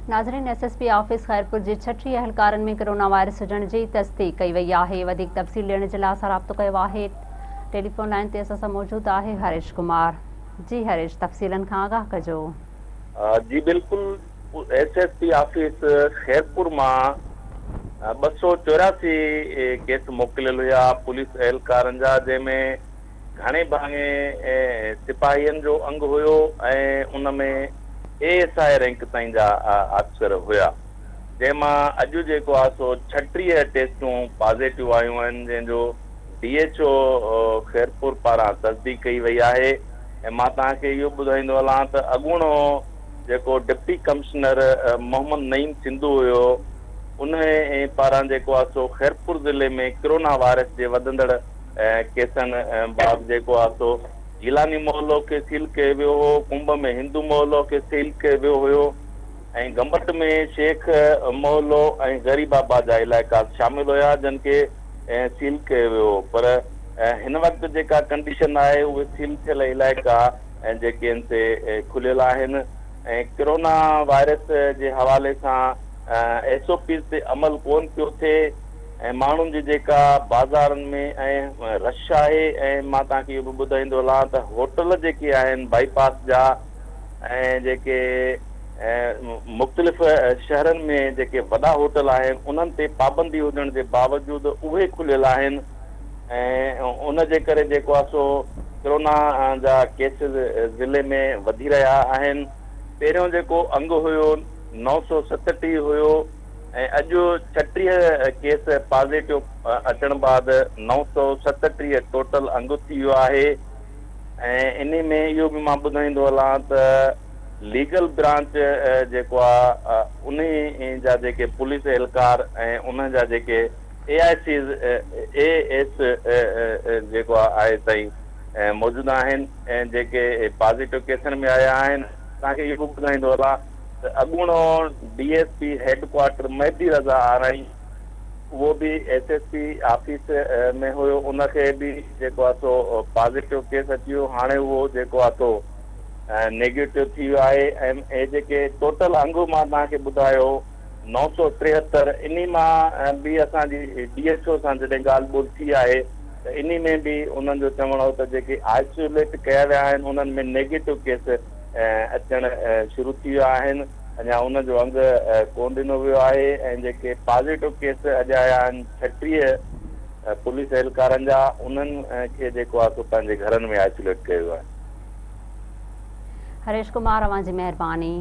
नाज़रीन, SSP office Khairpur जे 36 अहलकारन में corona virus हुजण जी तस्दीक कई वई आहे। वधिक तफ़सील ॾियण जे लाइ असां राब्तो कयो आहे। टेलीफोन लाइन ते असां सां मौजूद आहे हरीश कुमार। जी हरीश, तफ़सीलन खां आगाह कजो। जी बिल्कुल, एसएसपी ऑफिस खैरपुर मां 284 केस मोकिलियल हुआ पुलिस एहलकारन जा, जंहिंमें घणे भाङे सिपाहियन जो अंग हुयो ऐं उनमें एएसआई रैंक ताईं जा ऑफिसर हुया, जंहिंमां अॼु जेको आहे सो 36 टेस्टूं पॉज़िटिव आयूं आहिनि, जंहिंजो डीएचओ खैरपुर पारां तस्दीक कई वई आहे। ऐं मां तव्हांखे इहो ॿुधाईंदो हलां त अॻूणो जेको डिप्टी कमिश्नर मोहम्मद नईम सिंधु हुयो, उन पारां जेको आहे सो खैरपुर ज़िले में कोरोना वायरस जे वधंदड़ केसनि बाबति जेको आहे सो जिलानी मोहल्लो खे सील कयो वियो हो, कुंभ में हिंदू मोहल्लो खे सील कयो वियो हुयो ऐं गंबट में शेख मोहल्लो ऐं गरीबाबा जा इलाइक़ा शामिल हुया, जिन खे सील कयो वियो हो। पर हिन वक़्तु जेका कंडीशन आहे उहे सील थियल इलाइक़ा जेके आहिनि से खुलियल आहिनि ऐं कोरोना वायरस जे हवाले सां एसओपी ते अमल कोन पियो थिए ऐं माण्हुनि जी जेका बाज़ारनि में ऐं रश आहे। ऐं मां तव्हांखे इहो बि ॿुधाईंदो हलां त होटल जेके आहिनि बाईपास जा ऐं जेके मुख़्तलिफ़ शहरनि में जेके वॾा होटल आहिनि उन्हनि ते पाबंदी हुजण जे बावजूदि उहे खुलियल आहिनि ऐं उन जे करे जेको आहे सो कोरोना जा केसिस ज़िले में वधी रहिया आहिनि। पहिरियों जेको अंग हुयो 937 हुयो ऐं अॼु 36 केस पॉज़िटिव अचण बाद 937 टोटल अंग थी वियो आहे। ऐं इन में इहो बि मां ॿुधाईंदो हलां त लीगल ब्रांच जेको आहे उन जा जेके पुलिस एहलकार ऐं उन जा जेके एआईसीज़ एएस जेको आहे ताईं मौजूदु आहिनि ऐं जेके पॉज़िटिव केसनि में आया आहिनि। तव्हांखे इहो बि ॿुधाईंदो हलां त अॻूणो डीएसपी हेडक्वार्टर मेहदी रज़ा आराई, उहो बि एसएसपी ऑफिस में हुयो, उनखे बि जेको आहे सो पॉज़िटिव केस अची वियो। हाणे उहो जेको आहे सो नेगेटिव थी वियो आहे ऐं जेके टोटल अंग मां तव्हांखे ॿुधायो 973, इन मां बि असांजी डीएचओ सां जॾहिं ॻाल्हि ॿोल थी आहे त इन में बि उन्हनि जो चवणु हो त जेके आइसोलेट कया विया आहिनि उन्हनि में नेगेटिव केस अचणु शुरू थी विया आहिनि। अञा उनजो अंग कोन ॾिनो वियो आहे ऐं जेके पॉज़िटिव केस अॼु आया आहिनि 36 पुलिस एहलकारनि जा, उन्हनि खे जेको आहे सो पंहिंजे घरनि में आइसोलेट कयो आहे। हरीश कुमार, अवां जी महिरबानी।